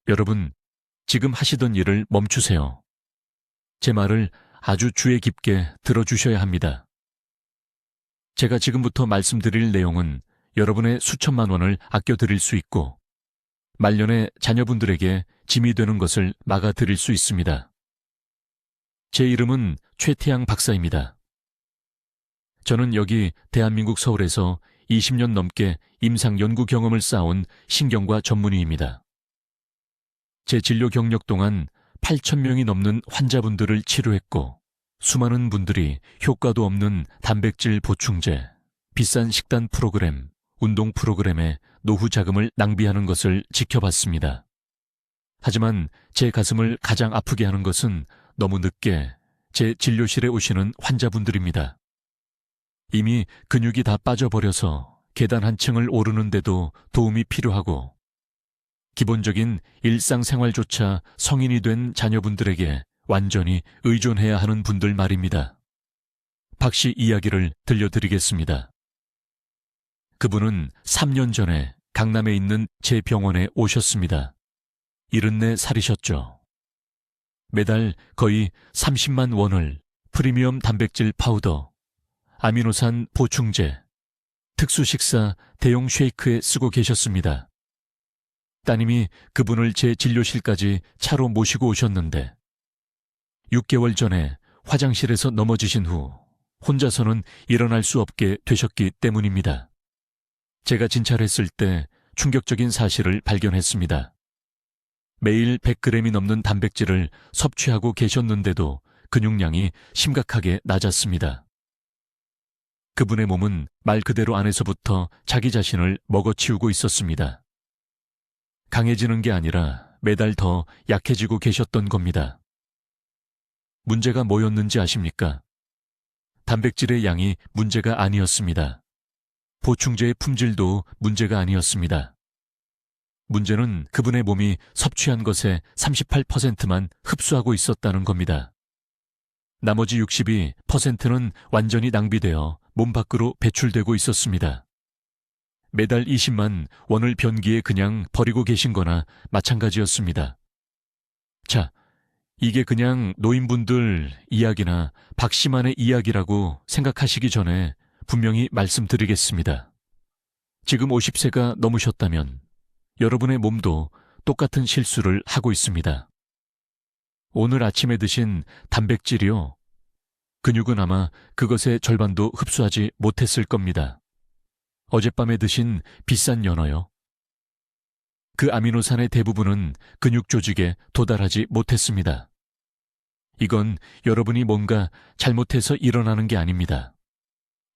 여러분, 지금 하시던 일을 멈추세요. 제 말을 아주 주의 깊게 들어주셔야 합니다. 제가 지금부터 말씀드릴 내용은 여러분의 수천만 원을 아껴드릴 수 있고 말년에 자녀분들에게 짐이 되는 것을 막아드릴 수 있습니다. 제 이름은 최태양 박사입니다. 저는 여기 대한민국 서울에서 20년 넘게 임상 연구 경험을 쌓아온 신경과 전문의입니다. 제 진료 경력 동안 8,000명이 넘는 환자분들을 치료했고 수많은 분들이 효과도 없는 단백질 보충제, 비싼 식단 프로그램, 운동 프로그램에 노후 자금을 낭비하는 것을 지켜봤습니다. 하지만 제 가슴을 가장 아프게 하는 것은 너무 늦게 제 진료실에 오시는 환자분들입니다. 이미 근육이 다 빠져버려서 계단 한 층을 오르는데도 도움이 필요하고 기본적인 일상생활조차 성인이 된 자녀분들에게 완전히 의존해야 하는 분들 말입니다. 박 씨 이야기를 들려드리겠습니다. 그분은 3년 전에 강남에 있는 제 병원에 오셨습니다. 74살이셨죠. 매달 거의 30만 원을 프리미엄 단백질 파우더, 아미노산 보충제, 특수 식사 대용 쉐이크에 쓰고 계셨습니다. 따님이 그분을 제 진료실까지 차로 모시고 오셨는데 6개월 전에 화장실에서 넘어지신 후 혼자서는 일어날 수 없게 되셨기 때문입니다. 제가 진찰했을 때 충격적인 사실을 발견했습니다. 매일 100g이 넘는 단백질을 섭취하고 계셨는데도 근육량이 심각하게 낮았습니다. 그분의 몸은 말 그대로 안에서부터 자기 자신을 먹어치우고 있었습니다. 강해지는 게 아니라 매달 더 약해지고 계셨던 겁니다. 문제가 뭐였는지 아십니까? 단백질의 양이 문제가 아니었습니다. 보충제의 품질도 문제가 아니었습니다. 문제는 그분의 몸이 섭취한 것의 38%만 흡수하고 있었다는 겁니다. 나머지 62%는 완전히 낭비되어 몸 밖으로 배출되고 있었습니다. 매달 20만 원을 변기에 그냥 버리고 계신 거나 마찬가지였습니다. 자, 이게 그냥 노인분들 이야기나 박 씨만의 이야기라고 생각하시기 전에 분명히 말씀드리겠습니다. 지금 50세가 넘으셨다면 여러분의 몸도 똑같은 실수를 하고 있습니다. 오늘 아침에 드신 단백질이요. 근육은 아마 그것의 절반도 흡수하지 못했을 겁니다. 어젯밤에 드신 비싼 연어요. 그 아미노산의 대부분은 근육 조직에 도달하지 못했습니다. 이건 여러분이 뭔가 잘못해서 일어나는 게 아닙니다.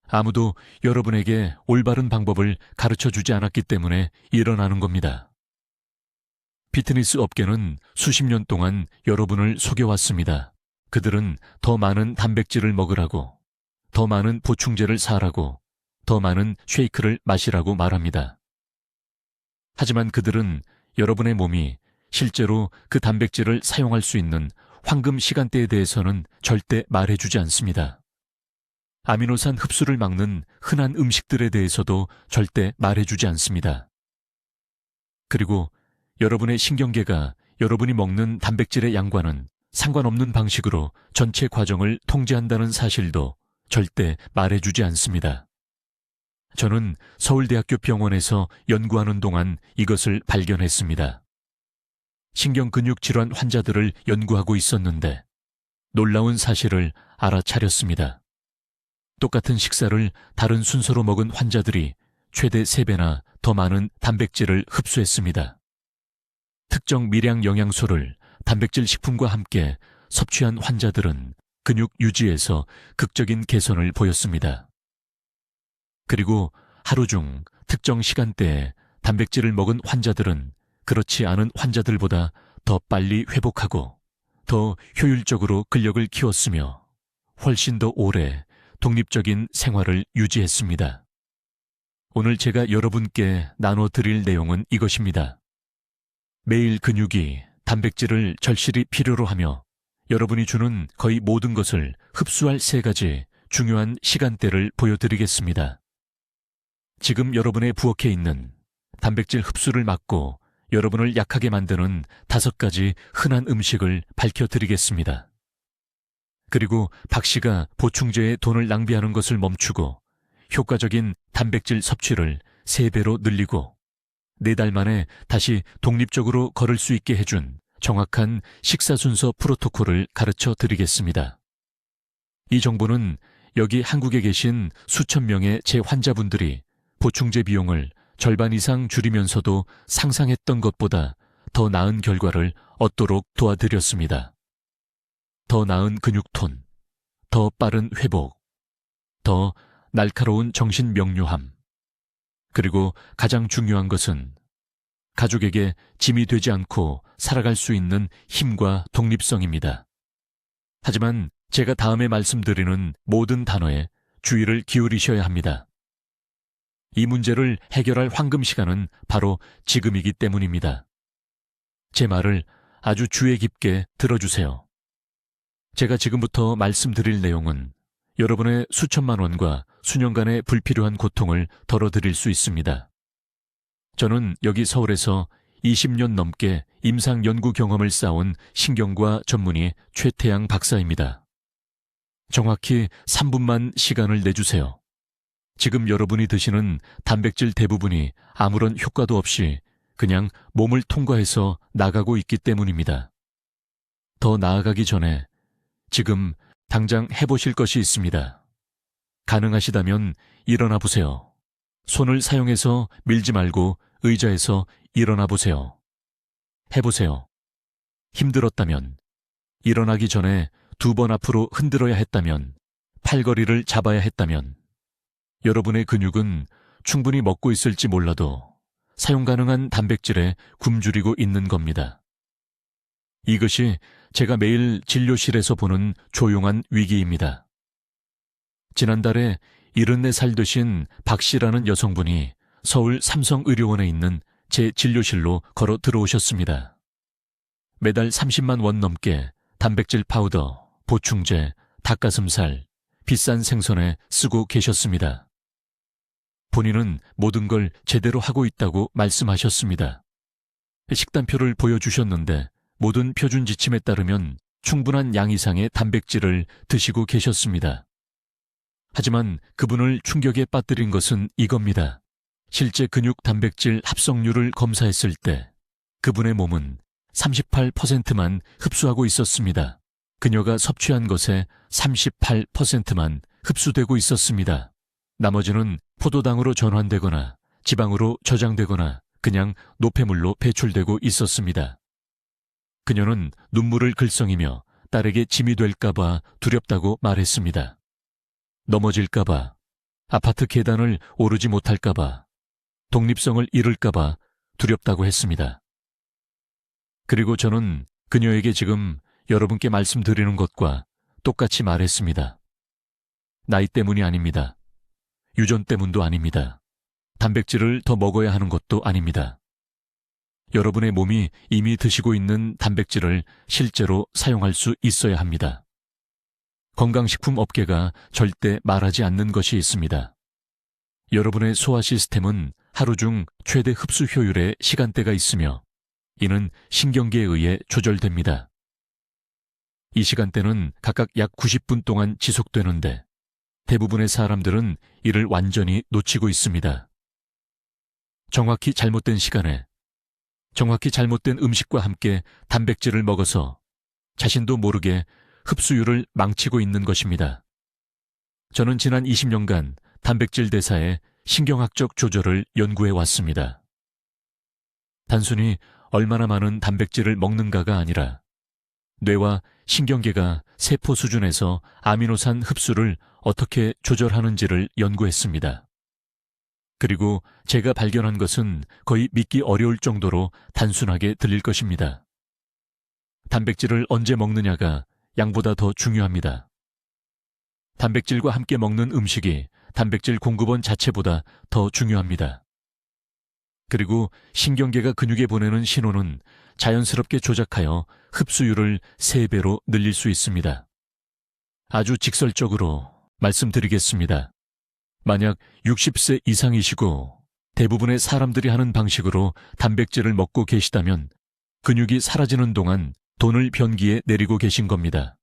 아무도 여러분에게 올바른 방법을 가르쳐주지 않았기 때문에 일어나는 겁니다. 피트니스 업계는 수십 년 동안 여러분을 속여왔습니다. 그들은 더 많은 단백질을 먹으라고, 더 많은 보충제를 사라고, 더 많은 쉐이크를 마시라고 말합니다. 하지만 그들은 여러분의 몸이 실제로 그 단백질을 사용할 수 있는 황금 시간대에 대해서는 절대 말해주지 않습니다. 아미노산 흡수를 막는 흔한 음식들에 대해서도 절대 말해주지 않습니다. 그리고 여러분의 신경계가 여러분이 먹는 단백질의 양과는 상관없는 방식으로 전체 과정을 통제한다는 사실도 절대 말해주지 않습니다. 저는 서울대학교 병원에서 연구하는 동안 이것을 발견했습니다. 신경근육질환 환자들을 연구하고 있었는데 놀라운 사실을 알아차렸습니다. 똑같은 식사를 다른 순서로 먹은 환자들이 최대 3배나 더 많은 단백질을 흡수했습니다. 특정 미량 영양소를 단백질 식품과 함께 섭취한 환자들은 근육 유지에서 극적인 개선을 보였습니다. 그리고 하루 중 특정 시간대에 단백질을 먹은 환자들은 그렇지 않은 환자들보다 더 빨리 회복하고 더 효율적으로 근력을 키웠으며 훨씬 더 오래 독립적인 생활을 유지했습니다. 오늘 제가 여러분께 나눠드릴 내용은 이것입니다. 매일 근육이 단백질을 절실히 필요로 하며 여러분이 주는 거의 모든 것을 흡수할 3가지 중요한 시간대를 보여드리겠습니다. 지금 여러분의 부엌에 있는 단백질 흡수를 막고 여러분을 약하게 만드는 5가지 흔한 음식을 밝혀드리겠습니다. 그리고 박 씨가 보충제에 돈을 낭비하는 것을 멈추고 효과적인 단백질 섭취를 3배로 늘리고 4달 만에 다시 독립적으로 걸을 수 있게 해준 정확한 식사 순서 프로토콜을 가르쳐 드리겠습니다. 이 정보는 여기 한국에 계신 수천 명의 제 환자분들이 보충제 비용을 절반 이상 줄이면서도 상상했던 것보다 더 나은 결과를 얻도록 도와드렸습니다. 더 나은 근육톤, 더 빠른 회복, 더 날카로운 정신 명료함, 그리고 가장 중요한 것은 가족에게 짐이 되지 않고 살아갈 수 있는 힘과 독립성입니다. 하지만 제가 다음에 말씀드리는 모든 단어에 주의를 기울이셔야 합니다. 이 문제를 해결할 황금 시간은 바로 지금이기 때문입니다. 제 말을 아주 주의 깊게 들어주세요. 제가 지금부터 말씀드릴 내용은 여러분의 수천만 원과 수년간의 불필요한 고통을 덜어드릴 수 있습니다. 저는 여기 서울에서 20년 넘게 임상 연구 경험을 쌓은 신경과 전문의 최태양 박사입니다. 정확히 3분만 시간을 내주세요. 지금 여러분이 드시는 단백질 대부분이 아무런 효과도 없이 그냥 몸을 통과해서 나가고 있기 때문입니다. 더 나아가기 전에 지금 당장 해보실 것이 있습니다. 가능하시다면 일어나 보세요. 손을 사용해서 밀지 말고 의자에서 일어나 보세요. 해보세요. 힘들었다면, 일어나기 전에 2번 앞으로 흔들어야 했다면, 팔걸이를 잡아야 했다면, 여러분의 근육은 충분히 먹고 있을지 몰라도 사용 가능한 단백질에 굶주리고 있는 겁니다. 이것이 제가 매일 진료실에서 보는 조용한 위기입니다. 지난달에 74살 되신 박 씨라는 여성분이 서울 삼성의료원에 있는 제 진료실로 걸어 들어오셨습니다. 매달 30만 원 넘게 단백질 파우더, 보충제, 닭가슴살, 비싼 생선에 쓰고 계셨습니다. 본인은 모든 걸 제대로 하고 있다고 말씀하셨습니다. 식단표를 보여주셨는데 모든 표준 지침에 따르면 충분한 양 이상의 단백질을 드시고 계셨습니다. 하지만 그분을 충격에 빠뜨린 것은 이겁니다. 실제 근육 단백질 합성률을 검사했을 때 그분의 몸은 38%만 흡수하고 있었습니다. 그녀가 섭취한 것의 38%만 흡수되고 있었습니다. 나머지는 포도당으로 전환되거나 지방으로 저장되거나 그냥 노폐물로 배출되고 있었습니다. 그녀는 눈물을 글썽이며 딸에게 짐이 될까봐 두렵다고 말했습니다. 넘어질까봐, 아파트 계단을 오르지 못할까봐, 독립성을 잃을까봐 두렵다고 했습니다. 그리고 저는 그녀에게 지금 여러분께 말씀드리는 것과 똑같이 말했습니다. 나이 때문이 아닙니다. 유전 때문도 아닙니다. 단백질을 더 먹어야 하는 것도 아닙니다. 여러분의 몸이 이미 드시고 있는 단백질을 실제로 사용할 수 있어야 합니다. 건강식품 업계가 절대 말하지 않는 것이 있습니다. 여러분의 소화 시스템은 하루 중 최대 흡수 효율의 시간대가 있으며 이는 신경계에 의해 조절됩니다. 이 시간대는 각각 약 90분 동안 지속되는데 대부분의 사람들은 이를 완전히 놓치고 있습니다. 정확히 잘못된 시간에 정확히 잘못된 음식과 함께 단백질을 먹어서 자신도 모르게 흡수율을 망치고 있는 것입니다. 저는 지난 20년간 단백질 대사의 신경학적 조절을 연구해 왔습니다. 단순히 얼마나 많은 단백질을 먹는가가 아니라 뇌와 신경계가 세포 수준에서 아미노산 흡수를 어떻게 조절하는지를 연구했습니다. 그리고 제가 발견한 것은 거의 믿기 어려울 정도로 단순하게 들릴 것입니다. 단백질을 언제 먹느냐가 양보다 더 중요합니다. 단백질과 함께 먹는 음식이 단백질 공급원 자체보다 더 중요합니다. 그리고 신경계가 근육에 보내는 신호는 자연스럽게 조작하여 흡수율을 3배로 늘릴 수 있습니다. 아주 직설적으로 말씀드리겠습니다. 만약 60세 이상이시고 대부분의 사람들이 하는 방식으로 단백질을 먹고 계시다면 근육이 사라지는 동안 돈을 변기에 내리고 계신 겁니다.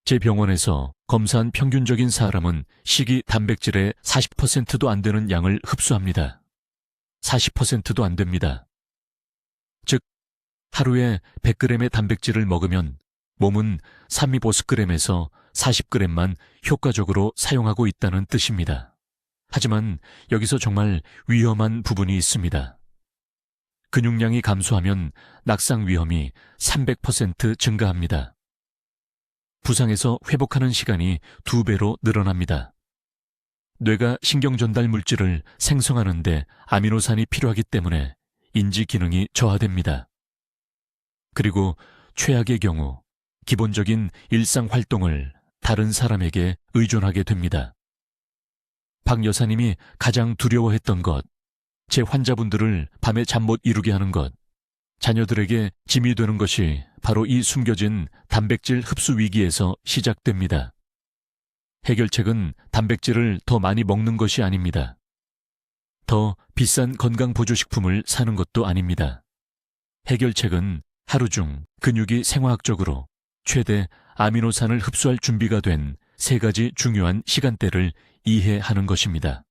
제 병원에서 검사한 평균적인 사람은 식이 단백질의 40%도 안 되는 양을 흡수합니다. 40%도 안 됩니다. 즉, 하루에 100g의 단백질을 먹으면 몸은 3250g에서 40g만 효과적으로 사용하고 있다는 뜻입니다. 하지만 여기서 정말 위험한 부분이 있습니다. 근육량이 감소하면 낙상 위험이 300% 증가합니다. 부상에서 회복하는 시간이 2배로 늘어납니다. 뇌가 신경전달 물질을 생성하는데 아미노산이 필요하기 때문에 인지 기능이 저하됩니다. 그리고 최악의 경우 기본적인 일상 활동을 다른 사람에게 의존하게 됩니다. 박 여사님이 가장 두려워했던 것, 제 환자분들을 밤에 잠 못 이루게 하는 것, 자녀들에게 짐이 되는 것이 바로 이 숨겨진 단백질 흡수 위기에서 시작됩니다. 해결책은 단백질을 더 많이 먹는 것이 아닙니다. 더 비싼 건강보조식품을 사는 것도 아닙니다. 해결책은 하루 중 근육이 생화학적으로 최대 아미노산을 흡수할 준비가 된 3가지 중요한 시간대를 이해하는 것입니다.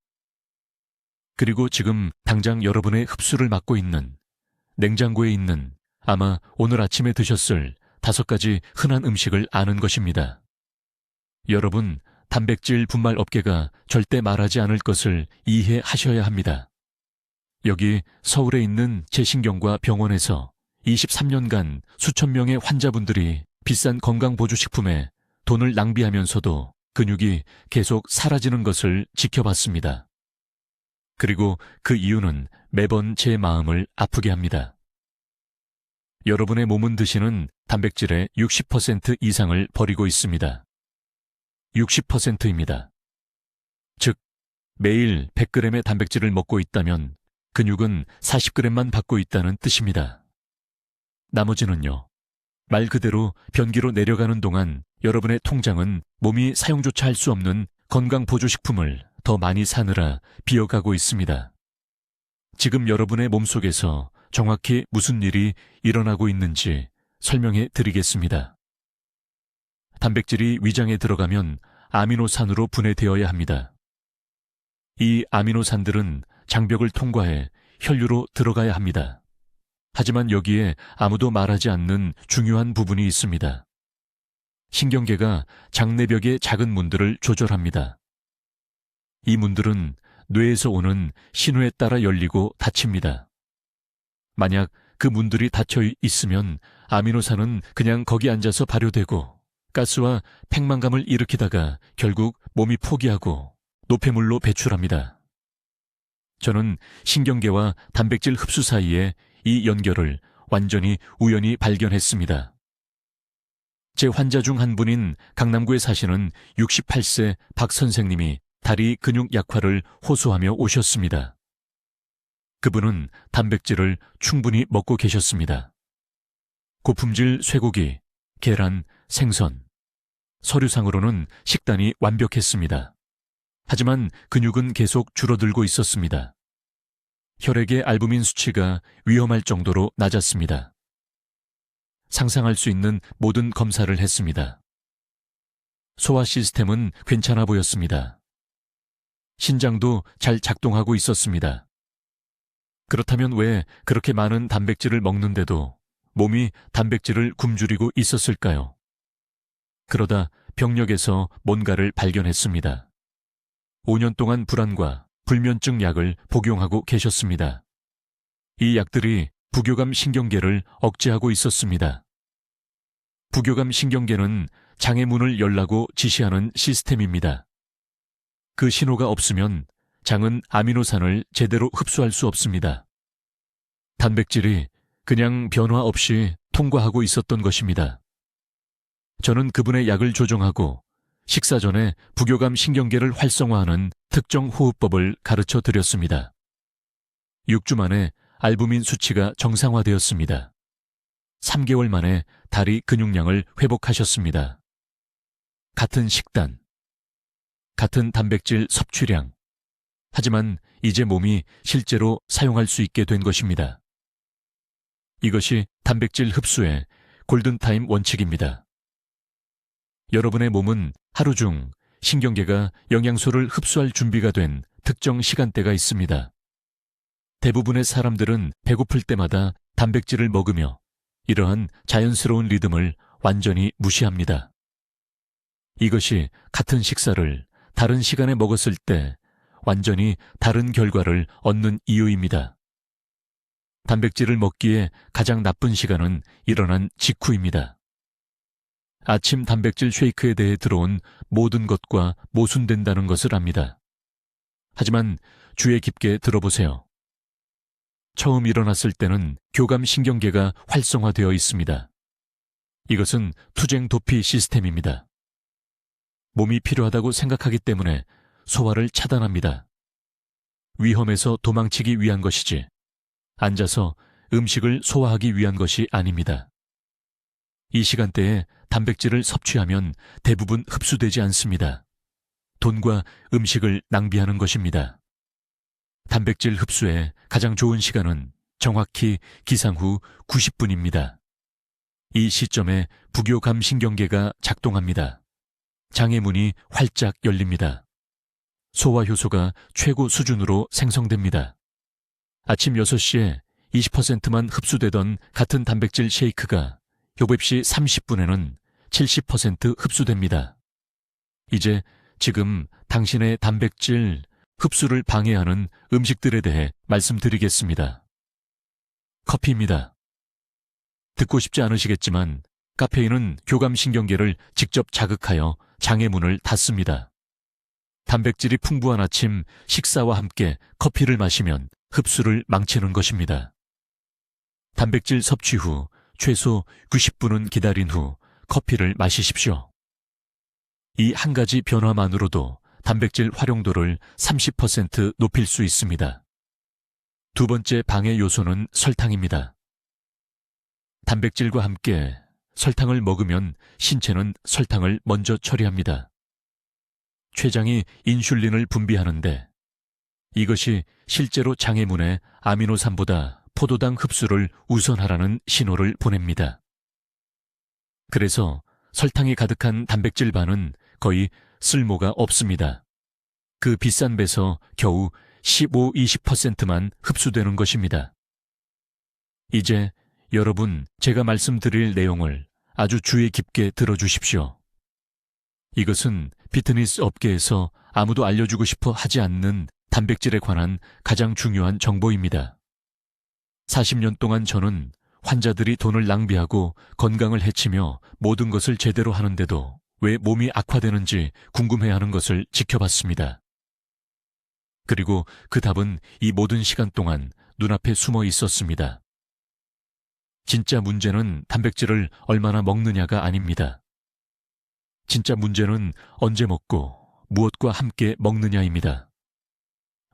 그리고 지금 당장 여러분의 흡수를 막고 있는 냉장고에 있는 아마 오늘 아침에 드셨을 5가지 흔한 음식을 아는 것입니다. 여러분, 단백질 분말 업계가 절대 말하지 않을 것을 이해하셔야 합니다. 여기 서울에 있는 제 신경과 병원에서 23년간 수천 명의 환자분들이 비싼 건강보조식품에 돈을 낭비하면서도 근육이 계속 사라지는 것을 지켜봤습니다. 그리고 그 이유는 매번 제 마음을 아프게 합니다. 여러분의 몸은 드시는 단백질의 60% 이상을 버리고 있습니다. 60%입니다. 즉, 매일 100g의 단백질을 먹고 있다면 근육은 40g만 받고 있다는 뜻입니다. 나머지는요, 말 그대로 변기로 내려가는 동안 여러분의 통장은 몸이 사용조차 할 수 없는 건강보조식품을 더 많이 사느라 비어가고 있습니다. 지금 여러분의 몸속에서 정확히 무슨 일이 일어나고 있는지 설명해 드리겠습니다. 단백질이 위장에 들어가면 아미노산으로 분해되어야 합니다. 이 아미노산들은 장벽을 통과해 혈류로 들어가야 합니다. 하지만 여기에 아무도 말하지 않는 중요한 부분이 있습니다. 신경계가 장내벽의 작은 문들을 조절합니다. 이 문들은 뇌에서 오는 신호에 따라 열리고 닫힙니다. 만약 그 문들이 닫혀 있으면 아미노산은 그냥 거기 앉아서 발효되고 가스와 팽만감을 일으키다가 결국 몸이 포기하고 노폐물로 배출합니다. 저는 신경계와 단백질 흡수 사이에 이 연결을 완전히 우연히 발견했습니다. 제 환자 중 한 분인 강남구에 사시는 68세 박 선생님이 다리 근육 약화를 호소하며 오셨습니다. 그분은 단백질을 충분히 먹고 계셨습니다. 고품질 쇠고기, 계란, 생선. 서류상으로는 식단이 완벽했습니다. 하지만 근육은 계속 줄어들고 있었습니다. 혈액의 알부민 수치가 위험할 정도로 낮았습니다. 상상할 수 있는 모든 검사를 했습니다. 소화 시스템은 괜찮아 보였습니다. 신장도 잘 작동하고 있었습니다. 그렇다면 왜 그렇게 많은 단백질을 먹는데도 몸이 단백질을 굶주리고 있었을까요? 그러다 병력에서 뭔가를 발견했습니다. 5년 동안 불안과 불면증 약을 복용하고 계셨습니다. 이 약들이 부교감 신경계를 억제하고 있었습니다. 부교감 신경계는 장의 문을 열라고 지시하는 시스템입니다. 그 신호가 없으면 장은 아미노산을 제대로 흡수할 수 없습니다. 단백질이 그냥 변화 없이 통과하고 있었던 것입니다. 저는 그분의 약을 조정하고 식사 전에 부교감 신경계를 활성화하는 특정 호흡법을 가르쳐 드렸습니다. 6주 만에 알부민 수치가 정상화되었습니다. 3개월 만에 다리 근육량을 회복하셨습니다. 같은 식단, 같은 단백질 섭취량, 하지만 이제 몸이 실제로 사용할 수 있게 된 것입니다. 이것이 단백질 흡수의 골든타임 원칙입니다. 여러분의 몸은 하루 중 신경계가 영양소를 흡수할 준비가 된 특정 시간대가 있습니다. 대부분의 사람들은 배고플 때마다 단백질을 먹으며 이러한 자연스러운 리듬을 완전히 무시합니다. 이것이 같은 식사를 다른 시간에 먹었을 때 완전히 다른 결과를 얻는 이유입니다. 단백질을 먹기에 가장 나쁜 시간은 일어난 직후입니다. 아침 단백질 쉐이크에 대해 들어온 모든 것과 모순된다는 것을 압니다. 하지만 주의 깊게 들어보세요. 처음 일어났을 때는 교감신경계가 활성화되어 있습니다. 이것은 투쟁 도피 시스템입니다. 몸이 필요하다고 생각하기 때문에 소화를 차단합니다. 위험에서 도망치기 위한 것이지 앉아서 음식을 소화하기 위한 것이 아닙니다. 이 시간대에 단백질을 섭취하면 대부분 흡수되지 않습니다. 돈과 음식을 낭비하는 것입니다. 단백질 흡수의 가장 좋은 시간은 정확히 기상 후 90분입니다. 이 시점에 부교감신경계가 작동합니다. 장애문이 활짝 열립니다. 소화 효소가 최고 수준으로 생성됩니다. 아침 6시에 20%만 흡수되던 같은 단백질 쉐이크가 7시 30분에는 70% 흡수됩니다. 이제 지금 당신의 단백질 흡수를 방해하는 음식들에 대해 말씀드리겠습니다. 커피입니다. 듣고 싶지 않으시겠지만 카페인은 교감신경계를 직접 자극하여 장애문을 닫습니다. 단백질이 풍부한 아침 식사와 함께 커피를 마시면 흡수를 망치는 것입니다. 단백질 섭취 후 최소 90분은 기다린 후 커피를 마시십시오. 이 한 가지 변화만으로도 단백질 활용도를 30% 높일 수 있습니다. 두 번째 방해 요소는 설탕입니다. 단백질과 함께 설탕을 먹으면 신체는 설탕을 먼저 처리합니다. 췌장이 인슐린을 분비하는데 이것이 실제로 장애문에 아미노산보다 포도당 흡수를 우선하라는 신호를 보냅니다. 그래서 설탕이 가득한 단백질반은 거의 쓸모가 없습니다. 그 비싼 배서 겨우 15-20%만 흡수되는 것입니다. 이제 여러분, 제가 말씀드릴 내용을 아주 주의 깊게 들어주십시오. 이것은 피트니스 업계에서 아무도 알려주고 싶어 하지 않는 단백질에 관한 가장 중요한 정보입니다. 40년 동안 저는 환자들이 돈을 낭비하고 건강을 해치며 모든 것을 제대로 하는데도 왜 몸이 악화되는지 궁금해하는 것을 지켜봤습니다. 그리고 그 답은 이 모든 시간 동안 눈앞에 숨어 있었습니다. 진짜 문제는 단백질을 얼마나 먹느냐가 아닙니다. 진짜 문제는 언제 먹고 무엇과 함께 먹느냐입니다.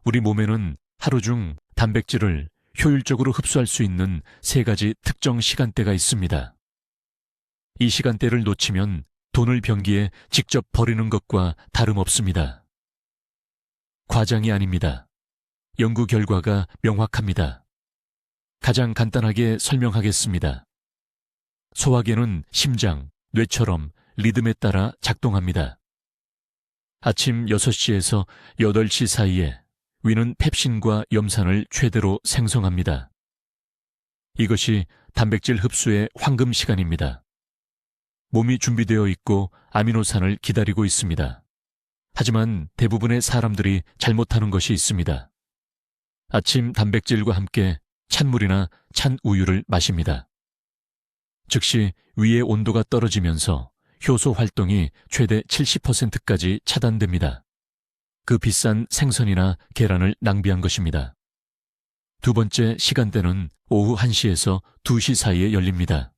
우리 몸에는 하루 중 단백질을 효율적으로 흡수할 수 있는 3가지 특정 시간대가 있습니다. 이 시간대를 놓치면 돈을 변기에 직접 버리는 것과 다름없습니다. 과장이 아닙니다. 연구 결과가 명확합니다. 가장 간단하게 설명하겠습니다. 소화계는 심장, 뇌처럼 리듬에 따라 작동합니다. 아침 6시에서 8시 사이에 위는 펩신과 염산을 최대로 생성합니다. 이것이 단백질 흡수의 황금 시간입니다. 몸이 준비되어 있고 아미노산을 기다리고 있습니다. 하지만 대부분의 사람들이 잘못하는 것이 있습니다. 아침 단백질과 함께 찬물이나 찬 우유를 마십니다. 즉시 위의 온도가 떨어지면서 효소 활동이 최대 70%까지 차단됩니다. 그 비싼 생선이나 계란을 낭비한 것입니다. 두 번째 시간대는 오후 1시에서 2시 사이에 열립니다.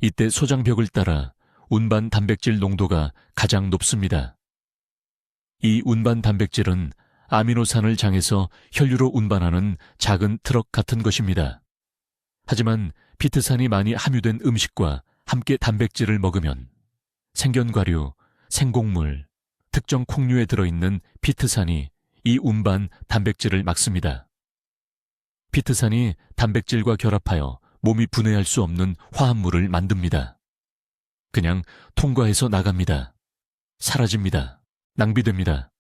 이때 소장벽을 따라 운반 단백질 농도가 가장 높습니다. 이 운반 단백질은 아미노산을 장에서 혈류로 운반하는 작은 트럭 같은 것입니다. 하지만 피트산이 많이 함유된 음식과 함께 단백질을 먹으면 생견과류, 생곡물, 특정 콩류에 들어있는 피트산이 이 운반 단백질을 막습니다. 피트산이 단백질과 결합하여 몸이 분해할 수 없는 화합물을 만듭니다. 그냥 통과해서 나갑니다. 사라집니다. 낭비됩니다.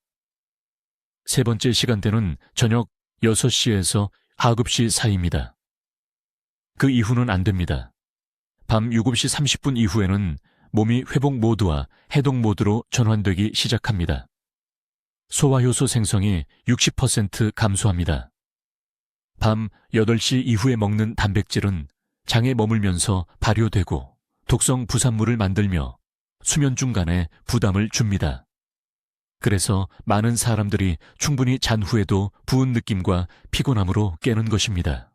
세 번째 시간대는 저녁 6시에서 9시 사이입니다. 그 이후는 안 됩니다. 밤 7시 30분 이후에는 몸이 회복 모드와 해독 모드로 전환되기 시작합니다. 소화효소 생성이 60% 감소합니다. 밤 8시 이후에 먹는 단백질은 장에 머물면서 발효되고 독성 부산물을 만들며 수면 중간에 부담을 줍니다. 그래서 많은 사람들이 충분히 잔 후에도 부은 느낌과 피곤함으로 깨는 것입니다.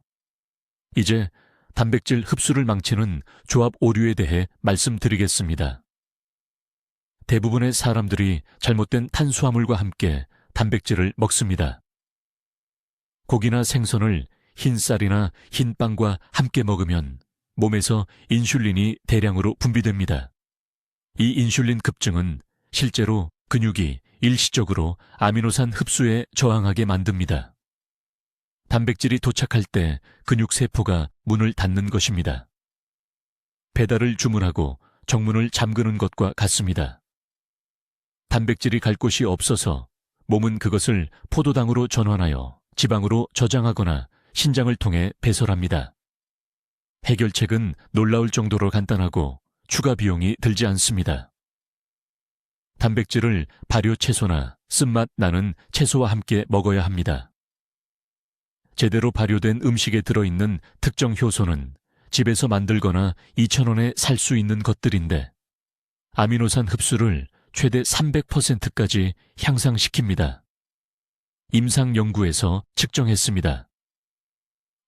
이제 단백질 흡수를 망치는 조합 오류에 대해 말씀드리겠습니다. 대부분의 사람들이 잘못된 탄수화물과 함께 단백질을 먹습니다. 고기나 생선을 흰 쌀이나 흰 빵과 함께 먹으면 몸에서 인슐린이 대량으로 분비됩니다. 이 인슐린 급증은 실제로 근육이 일시적으로 아미노산 흡수에 저항하게 만듭니다. 단백질이 도착할 때 근육세포가 문을 닫는 것입니다. 배달을 주문하고 정문을 잠그는 것과 같습니다. 단백질이 갈 곳이 없어서 몸은 그것을 포도당으로 전환하여 지방으로 저장하거나 신장을 통해 배설합니다. 해결책은 놀라울 정도로 간단하고 추가 비용이 들지 않습니다. 단백질을 발효 채소나 쓴맛 나는 채소와 함께 먹어야 합니다. 제대로 발효된 음식에 들어있는 특정 효소는 집에서 만들거나 2,000원에 살 수 있는 것들인데 아미노산 흡수를 최대 300%까지 향상시킵니다. 임상 연구에서 측정했습니다.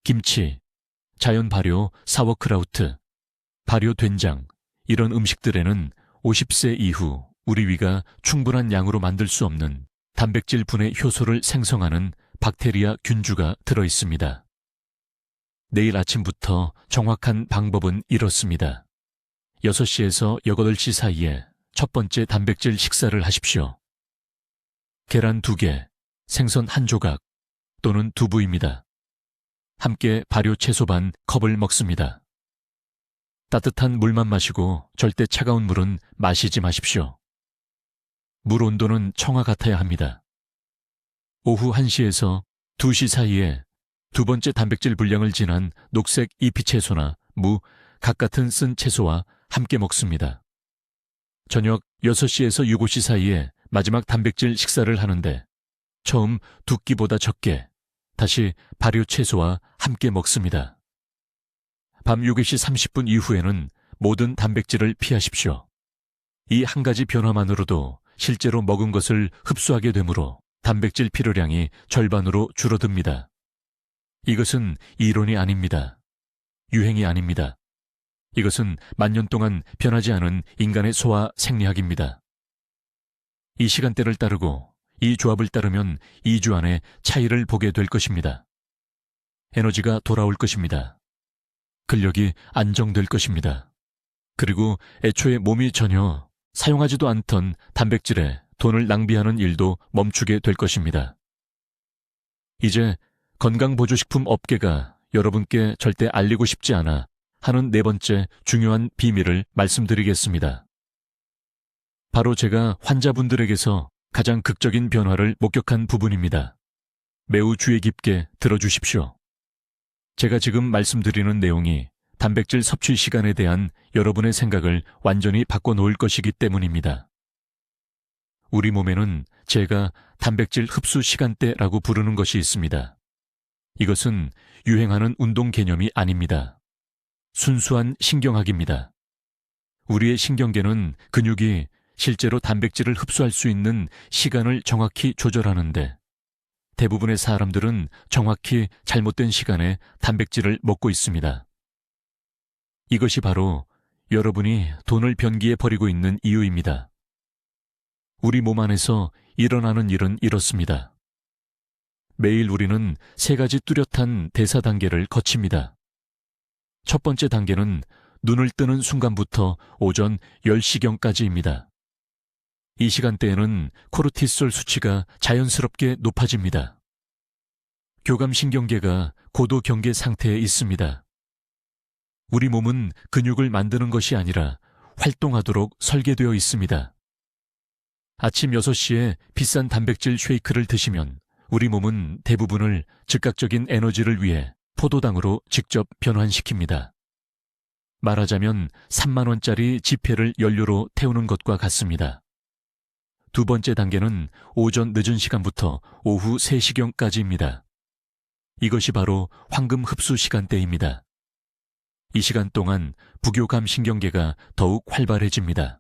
김치, 자연 발효 사워크라우트, 발효 된장 이런 음식들에는 50세 이후 우리 위가 충분한 양으로 만들 수 없는 단백질 분해 효소를 생성하는 박테리아 균주가 들어있습니다. 내일 아침부터 정확한 방법은 이렇습니다. 6시에서 8시 사이에 첫 번째 단백질 식사를 하십시오. 계란 2개, 생선 1조각 또는 두부입니다. 함께 발효 채소 반 컵을 먹습니다. 따뜻한 물만 마시고 절대 차가운 물은 마시지 마십시오. 물 온도는 청아 같아야 합니다. 오후 1시에서 2시 사이에 두 번째 단백질 분량을 지난 녹색 잎이채소나 무, 각 같은 쓴 채소와 함께 먹습니다. 저녁 6시에서 7시 사이에 마지막 단백질 식사를 하는데 처음 두 끼보다 적게 다시 발효 채소와 함께 먹습니다. 밤 6시 30분 이후에는 모든 단백질을 피하십시오. 이 한 가지 변화만으로도 실제로 먹은 것을 흡수하게 되므로 단백질 필요량이 절반으로 줄어듭니다. 이것은 이론이 아닙니다. 유행이 아닙니다. 이것은 만년 동안 변하지 않은 인간의 소화 생리학입니다. 이 시간대를 따르고 이 조합을 따르면 2주 안에 차이를 보게 될 것입니다. 에너지가 돌아올 것입니다. 근력이 안정될 것입니다. 그리고 애초에 몸이 전혀 사용하지도 않던 단백질에 돈을 낭비하는 일도 멈추게 될 것입니다. 이제 건강보조식품 업계가 여러분께 절대 알리고 싶지 않아 하는 네 번째 중요한 비밀을 말씀드리겠습니다. 바로 제가 환자분들에게서 가장 극적인 변화를 목격한 부분입니다. 매우 주의 깊게 들어주십시오. 제가 지금 말씀드리는 내용이 단백질 섭취 시간에 대한 여러분의 생각을 완전히 바꿔놓을 것이기 때문입니다. 우리 몸에는 제가 단백질 흡수 시간대라고 부르는 것이 있습니다. 이것은 유행하는 운동 개념이 아닙니다. 순수한 신경학입니다. 우리의 신경계는 근육이 실제로 단백질을 흡수할 수 있는 시간을 정확히 조절하는데 대부분의 사람들은 정확히 잘못된 시간에 단백질을 먹고 있습니다. 이것이 바로 여러분이 돈을 변기에 버리고 있는 이유입니다. 우리 몸 안에서 일어나는 일은 이렇습니다. 매일 우리는 세 가지 뚜렷한 대사 단계를 거칩니다. 첫 번째 단계는 눈을 뜨는 순간부터 오전 10시경까지입니다. 이 시간대에는 코르티솔 수치가 자연스럽게 높아집니다. 교감신경계가 고도 경계 상태에 있습니다. 우리 몸은 근육을 만드는 것이 아니라 활동하도록 설계되어 있습니다. 아침 6시에 비싼 단백질 쉐이크를 드시면 우리 몸은 대부분을 즉각적인 에너지를 위해 포도당으로 직접 변환시킵니다. 말하자면 3만 원짜리 지폐를 연료로 태우는 것과 같습니다. 두 번째 단계는 오전 늦은 시간부터 오후 3시경까지입니다. 이것이 바로 황금 흡수 시간대입니다. 이 시간 동안 부교감 신경계가 더욱 활발해집니다.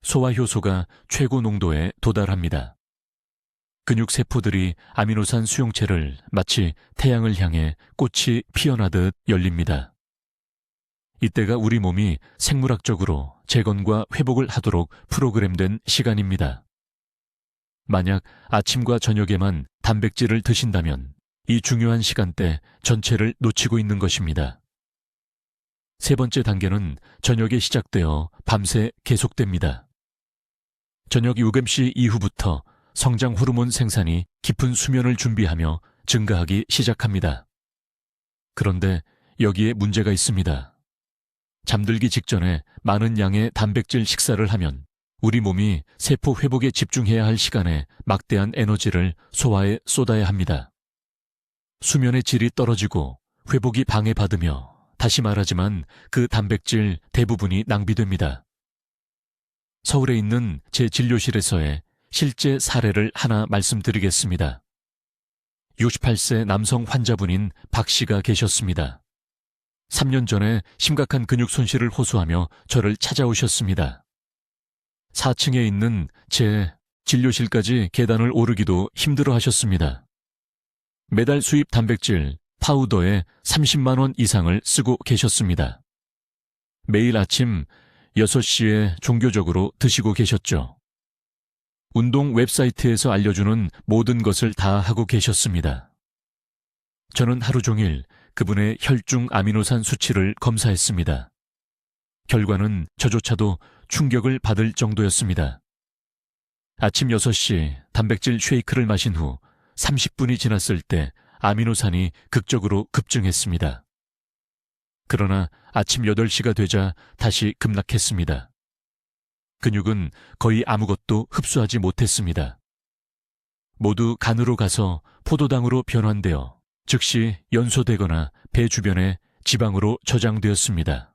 소화 효소가 최고 농도에 도달합니다. 근육 세포들이 아미노산 수용체를 마치 태양을 향해 꽃이 피어나듯 열립니다. 이때가 우리 몸이 생물학적으로 재건과 회복을 하도록 프로그램된 시간입니다. 만약 아침과 저녁에만 단백질을 드신다면 이 중요한 시간대 전체를 놓치고 있는 것입니다. 세 번째 단계는 저녁에 시작되어 밤새 계속됩니다. 저녁 6시 이후부터 성장 호르몬 생산이 깊은 수면을 준비하며 증가하기 시작합니다. 그런데 여기에 문제가 있습니다. 잠들기 직전에 많은 양의 단백질 식사를 하면 우리 몸이 세포 회복에 집중해야 할 시간에 막대한 에너지를 소화에 쏟아야 합니다. 수면의 질이 떨어지고 회복이 방해받으며 다시 말하지만 그 단백질 대부분이 낭비됩니다. 서울에 있는 제 진료실에서의 실제 사례를 하나 말씀드리겠습니다. 68세 남성 환자분인 박 씨가 계셨습니다. 3년 전에 심각한 근육 손실을 호소하며 저를 찾아오셨습니다. 4층에 있는 제 진료실까지 계단을 오르기도 힘들어 하셨습니다. 매달 수입 단백질, 파우더에 30만 원 이상을 쓰고 계셨습니다. 매일 아침 6시에 종교적으로 드시고 계셨죠. 운동 웹사이트에서 알려주는 모든 것을 다 하고 계셨습니다. 저는 하루 종일 그분의 혈중 아미노산 수치를 검사했습니다. 결과는 저조차도 충격을 받을 정도였습니다. 아침 6시 단백질 쉐이크를 마신 후 30분이 지났을 때 아미노산이 극적으로 급증했습니다. 그러나 아침 8시가 되자 다시 급락했습니다. 근육은 거의 아무것도 흡수하지 못했습니다. 모두 간으로 가서 포도당으로 변환되어 즉시 연소되거나 배 주변에 지방으로 저장되었습니다.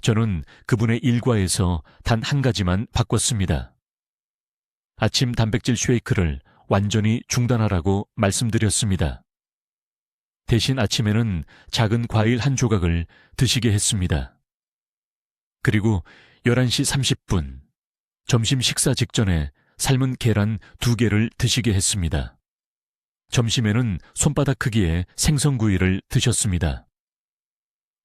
저는 그분의 일과에서 단 한 가지만 바꿨습니다. 아침 단백질 쉐이크를 완전히 중단하라고 말씀드렸습니다. 대신 아침에는 작은 과일 한 조각을 드시게 했습니다. 그리고 11시 30분, 점심 식사 직전에 삶은 계란 2개를 드시게 했습니다. 점심에는 손바닥 크기의 생선구이를 드셨습니다.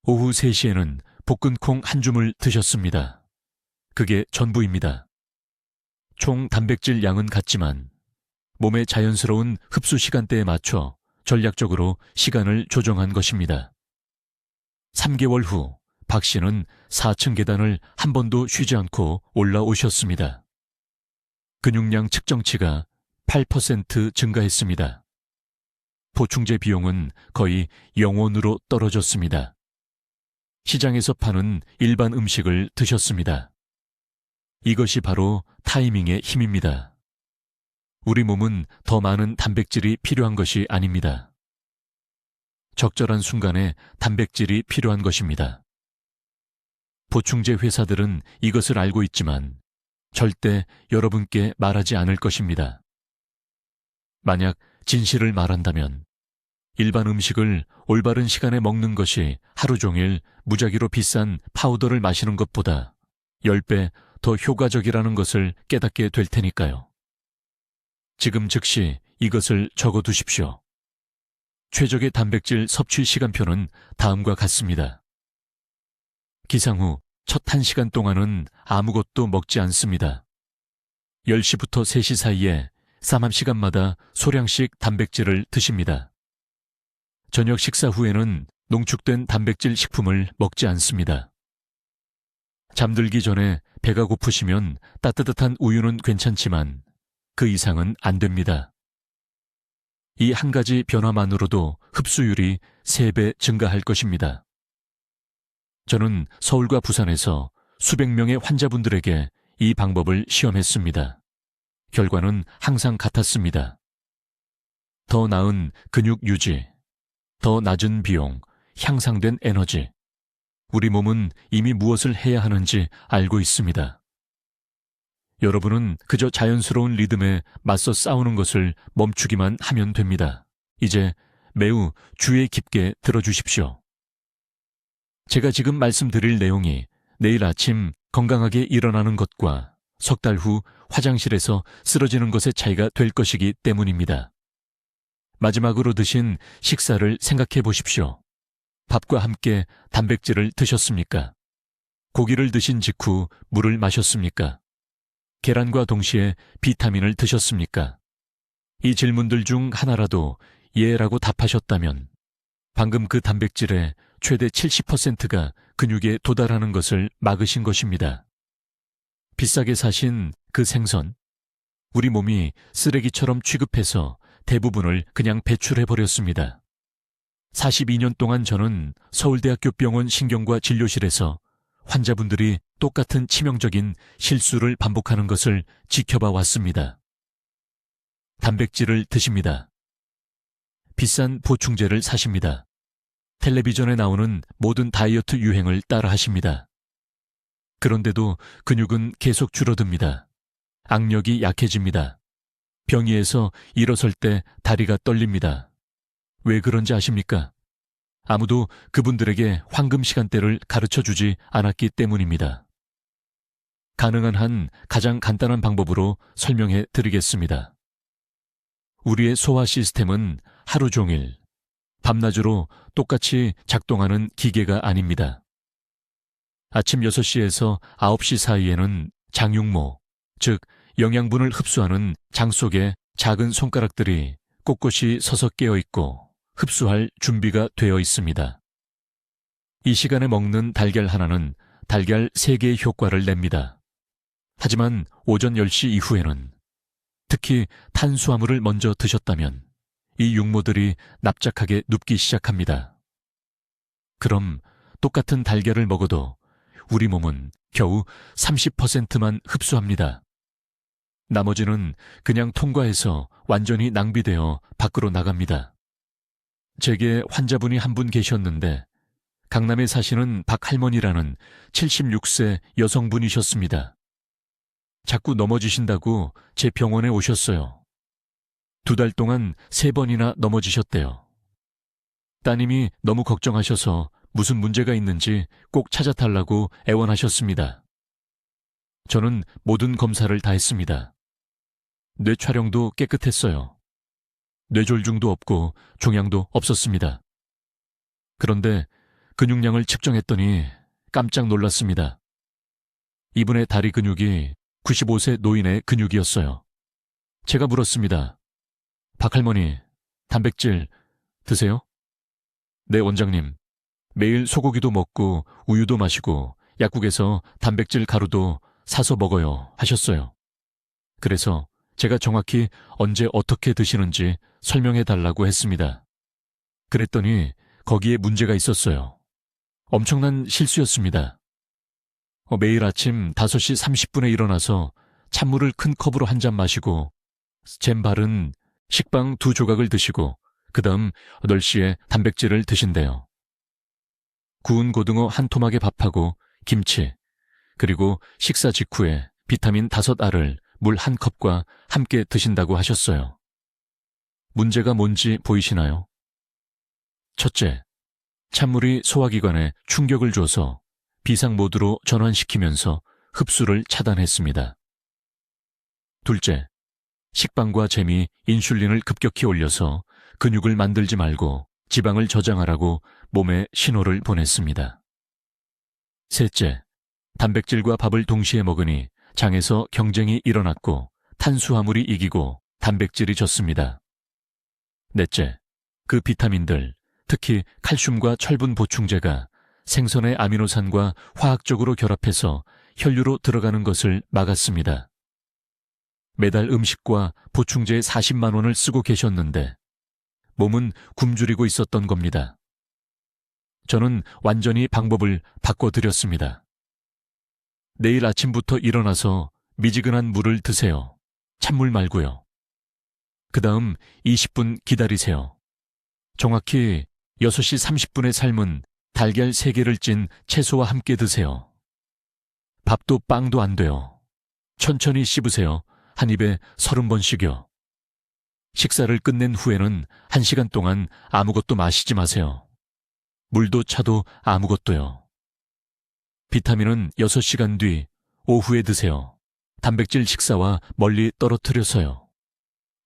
오후 3시에는 볶은 콩 한 줌을 드셨습니다. 그게 전부입니다. 총 단백질 양은 같지만 몸의 자연스러운 흡수 시간대에 맞춰 전략적으로 시간을 조정한 것입니다. 3개월 후 박 씨는 4층 계단을 한 번도 쉬지 않고 올라오셨습니다. 근육량 측정치가 8% 증가했습니다. 보충제 비용은 거의 0원으로 떨어졌습니다. 시장에서 파는 일반 음식을 드셨습니다. 이것이 바로 타이밍의 힘입니다. 우리 몸은 더 많은 단백질이 필요한 것이 아닙니다. 적절한 순간에 단백질이 필요한 것입니다. 보충제 회사들은 이것을 알고 있지만 절대 여러분께 말하지 않을 것입니다. 만약 진실을 말한다면 일반 음식을 올바른 시간에 먹는 것이 하루 종일 무작위로 비싼 파우더를 마시는 것보다 10배 더 효과적이라는 것을 깨닫게 될 테니까요. 지금 즉시 이것을 적어두십시오. 최적의 단백질 섭취 시간표는 다음과 같습니다. 기상 후 첫 1시간 동안은 아무것도 먹지 않습니다. 10시부터 3시 사이에 쌈 한 시간마다 소량씩 단백질을 드십니다. 저녁 식사 후에는 농축된 단백질 식품을 먹지 않습니다. 잠들기 전에 배가 고프시면 따뜻한 우유는 괜찮지만 그 이상은 안 됩니다. 이 한 가지 변화만으로도 흡수율이 3배 증가할 것입니다. 저는 서울과 부산에서 수백 명의 환자분들에게 이 방법을 시험했습니다. 결과는 항상 같았습니다. 더 나은 근육 유지, 더 낮은 비용, 향상된 에너지. 우리 몸은 이미 무엇을 해야 하는지 알고 있습니다. 여러분은 그저 자연스러운 리듬에 맞서 싸우는 것을 멈추기만 하면 됩니다. 이제 매우 주의 깊게 들어주십시오. 제가 지금 말씀드릴 내용이 내일 아침 건강하게 일어나는 것과 석 달 후 화장실에서 쓰러지는 것의 차이가 될 것이기 때문입니다. 마지막으로 드신 식사를 생각해 보십시오. 밥과 함께 단백질을 드셨습니까? 고기를 드신 직후 물을 마셨습니까? 계란과 동시에 비타민을 드셨습니까? 이 질문들 중 하나라도 예라고 답하셨다면 방금 그 단백질의 최대 70%가 근육에 도달하는 것을 막으신 것입니다. 비싸게 사신 그 생선, 우리 몸이 쓰레기처럼 취급해서 대부분을 그냥 배출해버렸습니다. 42년 동안 저는 서울대학교 병원 신경과 진료실에서 환자분들이 똑같은 치명적인 실수를 반복하는 것을 지켜봐 왔습니다. 단백질을 드십니다. 비싼 보충제를 사십니다. 텔레비전에 나오는 모든 다이어트 유행을 따라 하십니다. 그런데도 근육은 계속 줄어듭니다. 악력이 약해집니다. 병이에서 일어설 때 다리가 떨립니다. 왜 그런지 아십니까? 아무도 그분들에게 황금 시간대를 가르쳐주지 않았기 때문입니다. 가능한 한 가장 간단한 방법으로 설명해 드리겠습니다. 우리의 소화 시스템은 하루 종일, 밤낮으로 똑같이 작동하는 기계가 아닙니다. 아침 6시에서 9시 사이에는 장육모, 즉 영양분을 흡수하는 장 속에 작은 손가락들이 꼿꼿이 서서 깨어 있고 흡수할 준비가 되어 있습니다. 이 시간에 먹는 달걀 하나는 달걀 3개의 효과를 냅니다. 하지만 오전 10시 이후에는 특히 탄수화물을 먼저 드셨다면 이 육모들이 납작하게 눕기 시작합니다. 그럼 똑같은 달걀을 먹어도 우리 몸은 겨우 30%만 흡수합니다. 나머지는 그냥 통과해서 완전히 낭비되어 밖으로 나갑니다. 제게 환자분이 한 분 계셨는데 강남에 사시는 박할머니라는 76세 여성분이셨습니다. 자꾸 넘어지신다고 제 병원에 오셨어요. 2달 동안 3번이나 넘어지셨대요. 따님이 너무 걱정하셔서 무슨 문제가 있는지 꼭 찾아달라고 애원하셨습니다. 저는 모든 검사를 다 했습니다. 뇌 촬영도 깨끗했어요. 뇌졸중도 없고 종양도 없었습니다. 그런데 근육량을 측정했더니 깜짝 놀랐습니다. 이분의 다리 근육이 95세 노인의 근육이었어요. 제가 물었습니다. 박할머니, 단백질 드세요? 네, 원장님. 매일 소고기도 먹고 우유도 마시고 약국에서 단백질 가루도 사서 먹어요 하셨어요. 그래서 제가 정확히 언제 어떻게 드시는지 설명해 달라고 했습니다. 그랬더니 거기에 문제가 있었어요. 엄청난 실수였습니다. 매일 아침 5시 30분에 일어나서 찬물을 큰 컵으로 한 잔 마시고 잼 바른 식빵 2조각을 드시고 그 다음 8시에 단백질을 드신대요. 구운 고등어 한 토막에 밥하고 김치, 그리고 식사 직후에 비타민 5알을 물 1컵과 함께 드신다고 하셨어요. 문제가 뭔지 보이시나요? 첫째, 찬물이 소화기관에 충격을 줘서 비상모드로 전환시키면서 흡수를 차단했습니다. 둘째, 식빵과 잼이 인슐린을 급격히 올려서 근육을 만들지 말고 지방을 저장하라고 몸에 신호를 보냈습니다. 셋째, 단백질과 밥을 동시에 먹으니 장에서 경쟁이 일어났고 탄수화물이 이기고 단백질이 졌습니다. 넷째, 그 비타민들, 특히 칼슘과 철분 보충제가 생선의 아미노산과 화학적으로 결합해서 혈류로 들어가는 것을 막았습니다. 매달 음식과 보충제 40만 원을 쓰고 계셨는데 몸은 굶주리고 있었던 겁니다. 저는 완전히 방법을 바꿔드렸습니다. 내일 아침부터 일어나서 미지근한 물을 드세요. 찬물 말고요. 그 다음 20분 기다리세요. 정확히 6시 30분에 삶은 달걀 3개를 찐 채소와 함께 드세요. 밥도 빵도 안 돼요. 천천히 씹으세요. 한 입에 30번씩요. 식사를 끝낸 후에는 1시간 동안 아무것도 마시지 마세요. 물도 차도 아무것도요. 비타민은 6시간 뒤 오후에 드세요. 단백질 식사와 멀리 떨어뜨려서요.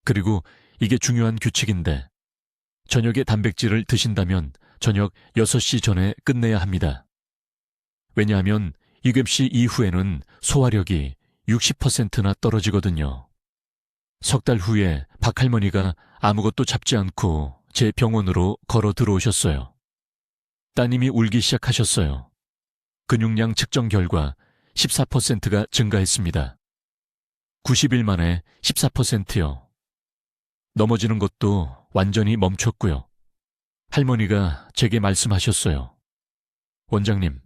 그리고 이게 중요한 규칙인데 저녁에 단백질을 드신다면 저녁 6시 전에 끝내야 합니다. 왜냐하면 유급시 이후에는 소화력이 60%나 떨어지거든요. 석 달 후에 박할머니가 아무것도 잡지 않고 제 병원으로 걸어 들어오셨어요. 따님이 울기 시작하셨어요. 근육량 측정 결과 14%가 증가했습니다. 90일 만에 14%요. 넘어지는 것도 완전히 멈췄고요. 할머니가 제게 말씀하셨어요. 원장님,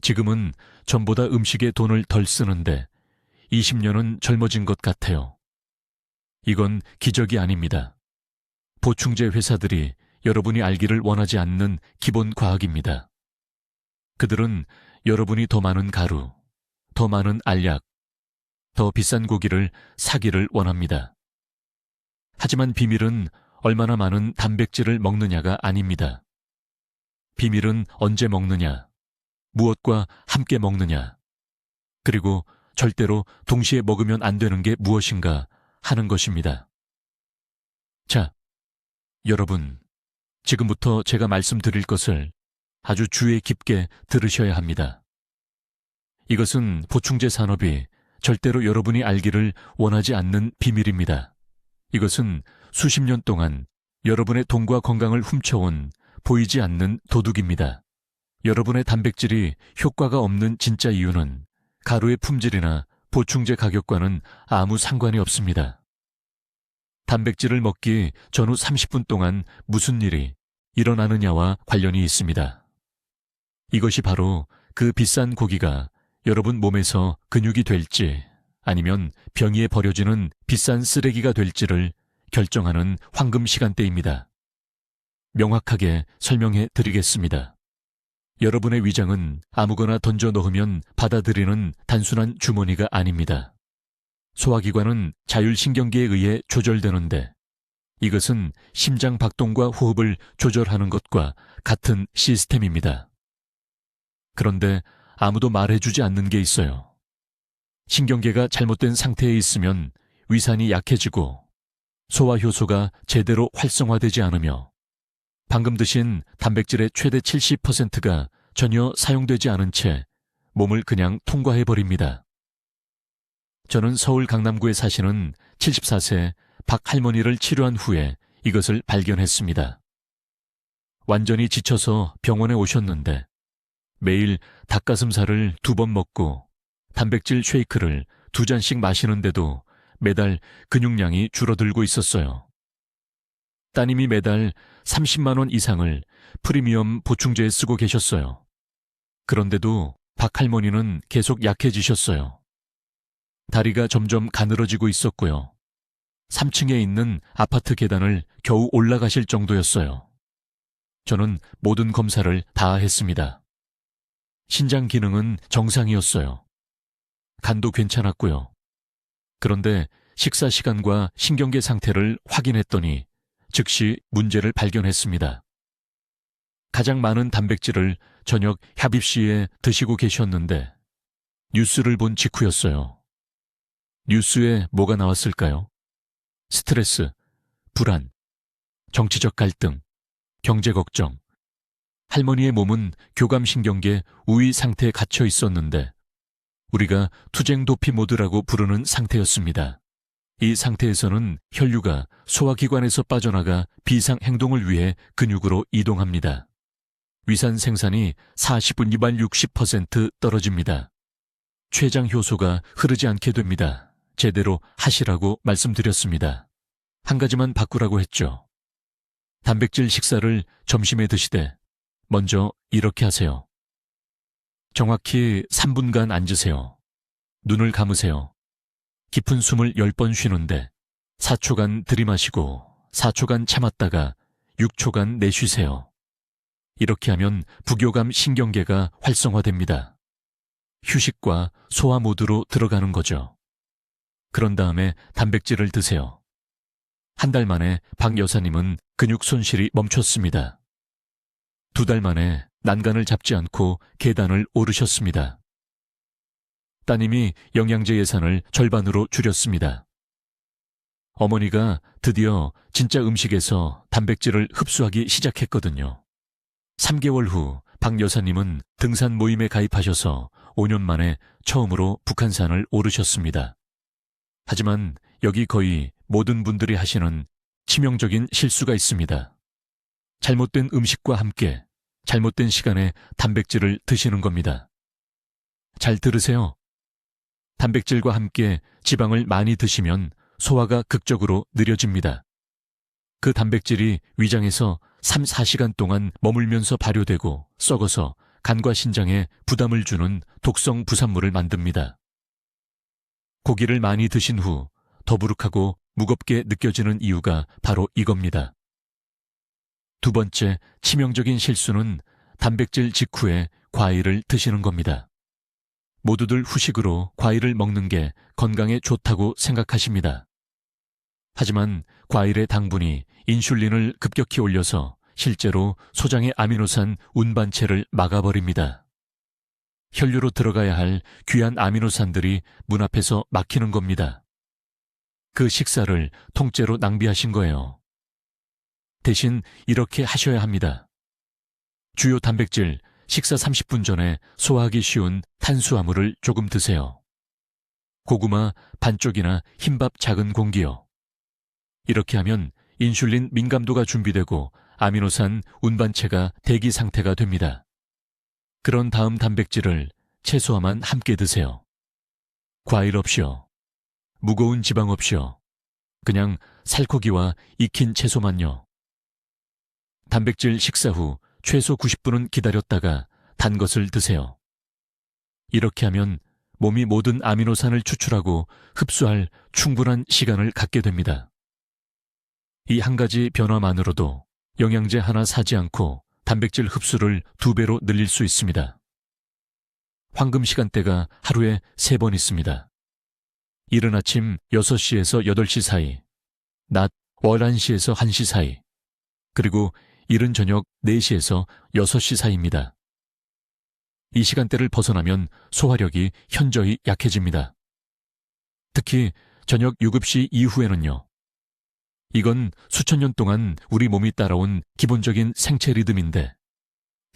지금은 전보다 음식에 돈을 덜 쓰는데 20년은 젊어진 것 같아요. 이건 기적이 아닙니다. 보충제 회사들이 여러분이 알기를 원하지 않는 기본 과학입니다. 그들은 여러분이 더 많은 가루, 더 많은 알약, 더 비싼 고기를 사기를 원합니다. 하지만 비밀은 얼마나 많은 단백질을 먹느냐가 아닙니다. 비밀은 언제 먹느냐, 무엇과 함께 먹느냐, 그리고 절대로 동시에 먹으면 안 되는 게 무엇인가 하는 것입니다. 자, 여러분, 지금부터 제가 말씀드릴 것을 아주 주의 깊게 들으셔야 합니다. 이것은 보충제 산업이 절대로 여러분이 알기를 원하지 않는 비밀입니다. 이것은 수십 년 동안 여러분의 돈과 건강을 훔쳐온 보이지 않는 도둑입니다. 여러분의 단백질이 효과가 없는 진짜 이유는 가루의 품질이나 보충제 가격과는 아무 상관이 없습니다. 단백질을 먹기 전후 30분 동안 무슨 일이 일어나느냐와 관련이 있습니다. 이것이 바로 그 비싼 고기가 여러분 몸에서 근육이 될지 아니면 병이에 버려지는 비싼 쓰레기가 될지를 결정하는 황금 시간대입니다. 명확하게 설명해 드리겠습니다. 여러분의 위장은 아무거나 던져 넣으면 받아들이는 단순한 주머니가 아닙니다. 소화기관은 자율신경계에 의해 조절되는데 이것은 심장 박동과 호흡을 조절하는 것과 같은 시스템입니다. 그런데 아무도 말해주지 않는 게 있어요. 신경계가 잘못된 상태에 있으면 위산이 약해지고 소화 효소가 제대로 활성화되지 않으며 방금 드신 단백질의 최대 70%가 전혀 사용되지 않은 채 몸을 그냥 통과해버립니다. 저는 서울 강남구에 사시는 74세 박 할머니를 치료한 후에 이것을 발견했습니다. 완전히 지쳐서 병원에 오셨는데 매일 닭가슴살을 2번 먹고 단백질 쉐이크를 2잔씩 마시는데도 매달 근육량이 줄어들고 있었어요. 따님이 매달 30만 원 이상을 프리미엄 보충제에 쓰고 계셨어요. 그런데도 박 할머니는 계속 약해지셨어요. 다리가 점점 가늘어지고 있었고요. 3층에 있는 아파트 계단을 겨우 올라가실 정도였어요. 저는 모든 검사를 다 했습니다. 신장 기능은 정상이었어요. 간도 괜찮았고요. 그런데 식사 시간과 신경계 상태를 확인했더니 즉시 문제를 발견했습니다. 가장 많은 단백질을 저녁 협입 시에 드시고 계셨는데 뉴스를 본 직후였어요. 뉴스에 뭐가 나왔을까요? 스트레스, 불안, 정치적 갈등, 경제 걱정. 할머니의 몸은 교감신경계 우위 상태에 갇혀 있었는데 우리가 투쟁 도피 모드라고 부르는 상태였습니다. 이 상태에서는 혈류가 소화기관에서 빠져나가 비상 행동을 위해 근육으로 이동합니다. 위산 생산이 42발 60% 떨어집니다. 췌장 효소가 흐르지 않게 됩니다. 제대로 하시라고 말씀드렸습니다. 한 가지만 바꾸라고 했죠. 단백질 식사를 점심에 드시되 먼저 이렇게 하세요. 정확히 3분간 앉으세요. 눈을 감으세요. 깊은 숨을 10번 쉬는데 4초간 들이마시고 4초간 참았다가 6초간 내쉬세요. 이렇게 하면 부교감 신경계가 활성화됩니다. 휴식과 소화 모드로 들어가는 거죠. 그런 다음에 단백질을 드세요. 한 달 만에 박 여사님은 근육 손실이 멈췄습니다. 2달 만에 난간을 잡지 않고 계단을 오르셨습니다. 따님이 영양제 예산을 절반으로 줄였습니다. 어머니가 드디어 진짜 음식에서 단백질을 흡수하기 시작했거든요. 3개월 후 박 여사님은 등산 모임에 가입하셔서 5년 만에 처음으로 북한산을 오르셨습니다. 하지만 여기 거의 모든 분들이 하시는 치명적인 실수가 있습니다. 잘못된 음식과 함께 잘못된 시간에 단백질을 드시는 겁니다. 잘 들으세요. 단백질과 함께 지방을 많이 드시면 소화가 극적으로 느려집니다. 그 단백질이 위장에서 3, 4시간 동안 머물면서 발효되고 썩어서 간과 신장에 부담을 주는 독성 부산물을 만듭니다. 고기를 많이 드신 후 더부룩하고 무겁게 느껴지는 이유가 바로 이겁니다. 2번째 치명적인 실수는 단백질 직후에 과일을 드시는 겁니다. 모두들 후식으로 과일을 먹는 게 건강에 좋다고 생각하십니다. 하지만 과일의 당분이 인슐린을 급격히 올려서 실제로 소장의 아미노산 운반체를 막아버립니다. 혈류로 들어가야 할 귀한 아미노산들이 문 앞에서 막히는 겁니다. 그 식사를 통째로 낭비하신 거예요. 대신 이렇게 하셔야 합니다. 주요 단백질 식사 30분 전에 소화하기 쉬운 탄수화물을 조금 드세요. 고구마 반쪽이나 흰밥 작은 공기요. 이렇게 하면 인슐린 민감도가 준비되고 아미노산 운반체가 대기 상태가 됩니다. 그런 다음 단백질을 채소와만 함께 드세요. 과일 없이요. 무거운 지방 없이요. 그냥 살코기와 익힌 채소만요. 단백질 식사 후 최소 90분은 기다렸다가 단 것을 드세요. 이렇게 하면 몸이 모든 아미노산을 추출하고 흡수할 충분한 시간을 갖게 됩니다. 이 한 가지 변화만으로도 영양제 하나 사지 않고 단백질 흡수를 2배로 늘릴 수 있습니다. 황금 시간대가 하루에 3번 있습니다. 이른 아침 6시에서 8시 사이, 낮 11시에서 1시 사이, 그리고 이른 저녁 4시에서 6시 사이입니다. 이 시간대를 벗어나면 소화력이 현저히 약해집니다. 특히 저녁 7시 이후에는요. 이건 수천 년 동안 우리 몸이 따라온 기본적인 생체 리듬인데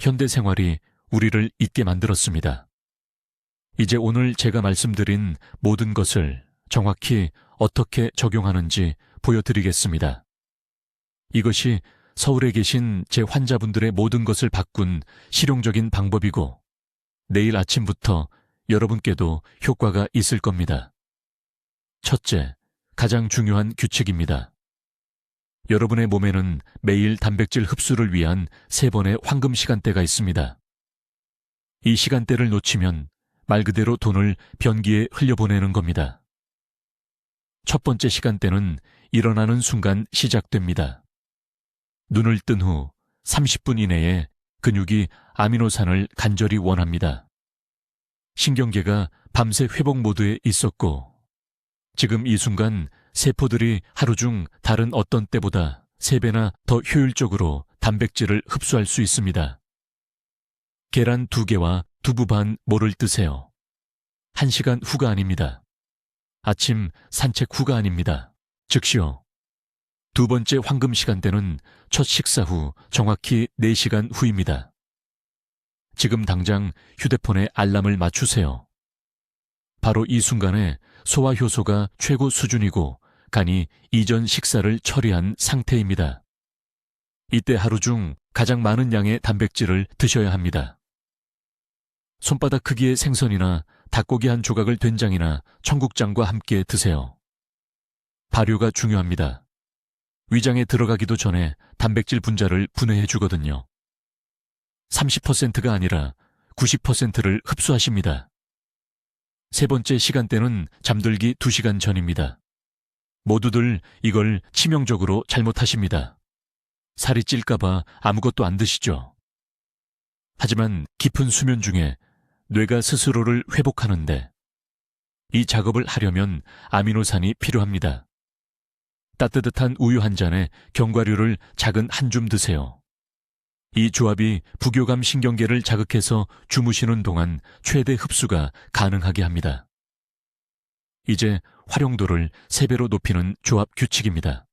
현대 생활이 우리를 잊게 만들었습니다. 이제 오늘 제가 말씀드린 모든 것을 정확히 어떻게 적용하는지 보여드리겠습니다. 이것이 서울에 계신 제 환자분들의 모든 것을 바꾼 실용적인 방법이고 내일 아침부터 여러분께도 효과가 있을 겁니다. 첫째, 가장 중요한 규칙입니다. 여러분의 몸에는 매일 단백질 흡수를 위한 3번의 황금 시간대가 있습니다. 이 시간대를 놓치면 말 그대로 돈을 변기에 흘려보내는 겁니다. 첫 번째 시간대는 일어나는 순간 시작됩니다. 눈을 뜬 후 30분 이내에 근육이 아미노산을 간절히 원합니다. 신경계가 밤새 회복 모드에 있었고 지금 이 순간 세포들이 하루 중 다른 어떤 때보다 3배나 더 효율적으로 단백질을 흡수할 수 있습니다. 계란 2개와 두부 반 모를 드세요. 1시간 후가 아닙니다. 아침 산책 후가 아닙니다. 즉시요. 2번째 황금 시간대는 첫 식사 후 정확히 4시간 후입니다. 지금 당장 휴대폰에 알람을 맞추세요. 바로 이 순간에 소화 효소가 최고 수준이고 간이 이전 식사를 처리한 상태입니다. 이때 하루 중 가장 많은 양의 단백질을 드셔야 합니다. 손바닥 크기의 생선이나 닭고기 한 조각을 된장이나 청국장과 함께 드세요. 발효가 중요합니다. 위장에 들어가기도 전에 단백질 분자를 분해해 주거든요. 30%가 아니라 90%를 흡수하십니다. 세 번째 시간대는 잠들기 2시간 전입니다. 모두들 이걸 치명적으로 잘못하십니다. 살이 찔까봐 아무것도 안 드시죠. 하지만 깊은 수면 중에 뇌가 스스로를 회복하는데 이 작업을 하려면 아미노산이 필요합니다. 따뜻한 우유 한 잔에 견과류를 작은 한 줌 드세요. 이 조합이 부교감 신경계를 자극해서 주무시는 동안 최대 흡수가 가능하게 합니다. 이제 활용도를 3배로 높이는 조합 규칙입니다.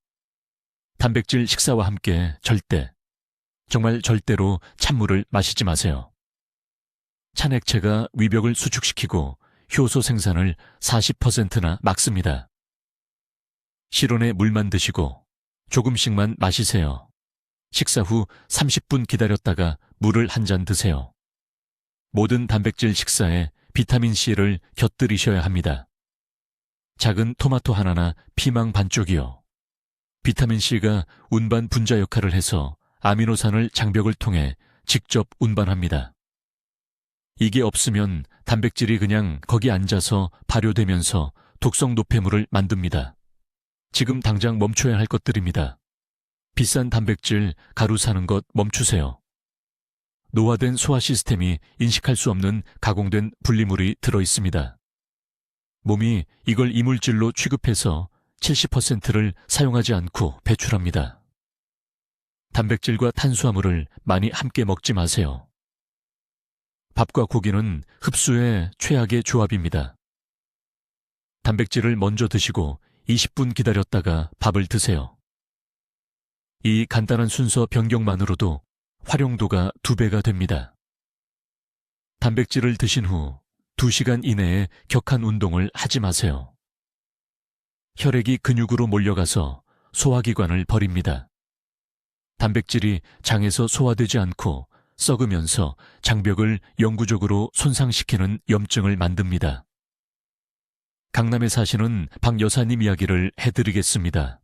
단백질 식사와 함께 절대, 정말 절대로 찬물을 마시지 마세요. 찬 액체가 위벽을 수축시키고 효소 생산을 40%나 막습니다. 실온에 물만 드시고 조금씩만 마시세요. 식사 후 30분 기다렸다가 물을 한 잔 드세요. 모든 단백질 식사에 비타민C를 곁들이셔야 합니다. 작은 토마토 하나나 피망 반쪽이요. 비타민C가 운반 분자 역할을 해서 아미노산을 장벽을 통해 직접 운반합니다. 이게 없으면 단백질이 그냥 거기 앉아서 발효되면서 독성 노폐물을 만듭니다. 지금 당장 멈춰야 할 것들입니다. 비싼 단백질, 가루 사는 것 멈추세요. 노화된 소화 시스템이 인식할 수 없는 가공된 분리물이 들어있습니다. 몸이 이걸 이물질로 취급해서 70%를 사용하지 않고 배출합니다. 단백질과 탄수화물을 많이 함께 먹지 마세요. 밥과 고기는 흡수의 최악의 조합입니다. 단백질을 먼저 드시고 20분 기다렸다가 밥을 드세요. 이 간단한 순서 변경만으로도 활용도가 2배가 됩니다. 단백질을 드신 후 2시간 이내에 격한 운동을 하지 마세요. 혈액이 근육으로 몰려가서 소화기관을 버립니다. 단백질이 장에서 소화되지 않고 썩으면서 장벽을 영구적으로 손상시키는 염증을 만듭니다. 강남에 사시는 박 여사님 이야기를 해드리겠습니다.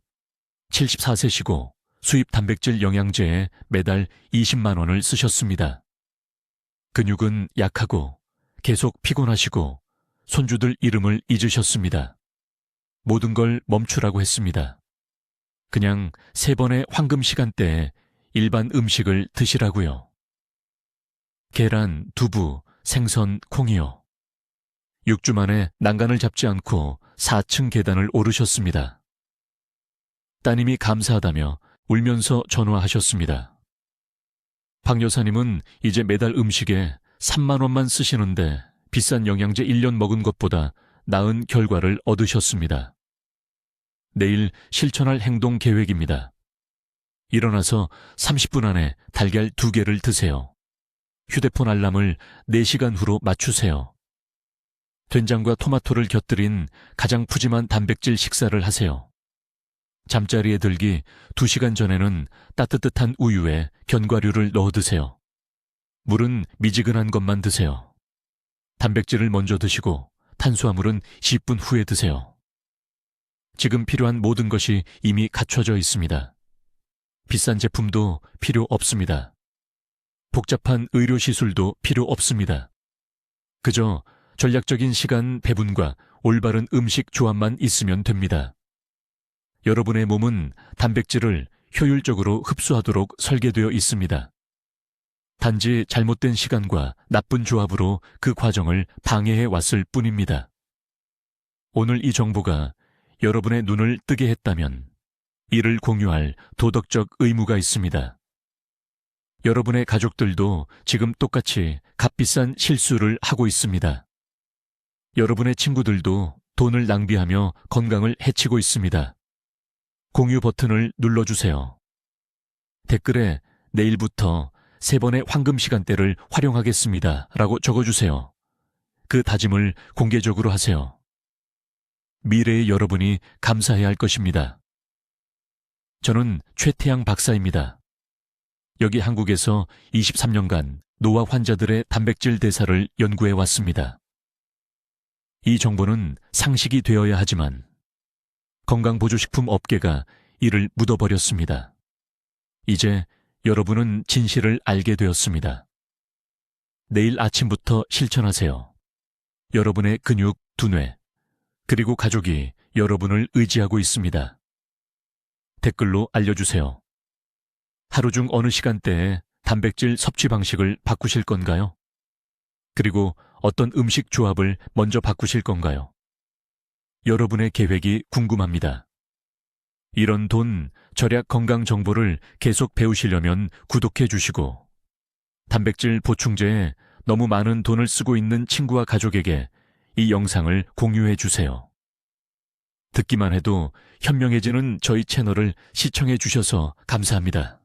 74세시고 수입 단백질 영양제에 매달 20만 원을 쓰셨습니다. 근육은 약하고 계속 피곤하시고 손주들 이름을 잊으셨습니다. 모든 걸 멈추라고 했습니다. 그냥 3번의 황금 시간대에 일반 음식을 드시라고요. 계란, 두부, 생선, 콩이요. 6주 만에 난간을 잡지 않고 4층 계단을 오르셨습니다. 따님이 감사하다며 울면서 전화하셨습니다. 박 여사님은 이제 매달 음식에 3만 원만 쓰시는데 비싼 영양제 1년 먹은 것보다 나은 결과를 얻으셨습니다. 내일 실천할 행동 계획입니다. 일어나서 30분 안에 달걀 2개를 드세요. 휴대폰 알람을 4시간 후로 맞추세요. 된장과 토마토를 곁들인 가장 푸짐한 단백질 식사를 하세요. 잠자리에 들기 2시간 전에는 따뜻한 우유에 견과류를 넣어 드세요. 물은 미지근한 것만 드세요. 단백질을 먼저 드시고 탄수화물은 10분 후에 드세요. 지금 필요한 모든 것이 이미 갖춰져 있습니다. 비싼 제품도 필요 없습니다. 복잡한 의료시술도 필요 없습니다. 그저 전략적인 시간 배분과 올바른 음식 조합만 있으면 됩니다. 여러분의 몸은 단백질을 효율적으로 흡수하도록 설계되어 있습니다. 단지 잘못된 시간과 나쁜 조합으로 그 과정을 방해해 왔을 뿐입니다. 오늘 이 정보가 여러분의 눈을 뜨게 했다면 이를 공유할 도덕적 의무가 있습니다. 여러분의 가족들도 지금 똑같이 값비싼 실수를 하고 있습니다. 여러분의 친구들도 돈을 낭비하며 건강을 해치고 있습니다. 공유 버튼을 눌러주세요. 댓글에 내일부터 3번의 황금 시간대를 활용하겠습니다 라고 적어주세요. 그 다짐을 공개적으로 하세요. 미래의 여러분이 감사해야 할 것입니다. 저는 최태양 박사입니다. 여기 한국에서 23년간 노화 환자들의 단백질 대사를 연구해 왔습니다. 이 정보는 상식이 되어야 하지만 건강보조식품 업계가 이를 묻어버렸습니다. 이제 여러분은 진실을 알게 되었습니다. 내일 아침부터 실천하세요. 여러분의 근육, 두뇌, 그리고 가족이 여러분을 의지하고 있습니다. 댓글로 알려주세요. 하루 중 어느 시간대에 단백질 섭취 방식을 바꾸실 건가요? 그리고 어떤 음식 조합을 먼저 바꾸실 건가요? 여러분의 계획이 궁금합니다. 이런 돈, 절약 건강 정보를 계속 배우시려면 구독해 주시고, 단백질 보충제에 너무 많은 돈을 쓰고 있는 친구와 가족에게 이 영상을 공유해 주세요. 듣기만 해도 현명해지는 저희 채널을 시청해 주셔서 감사합니다.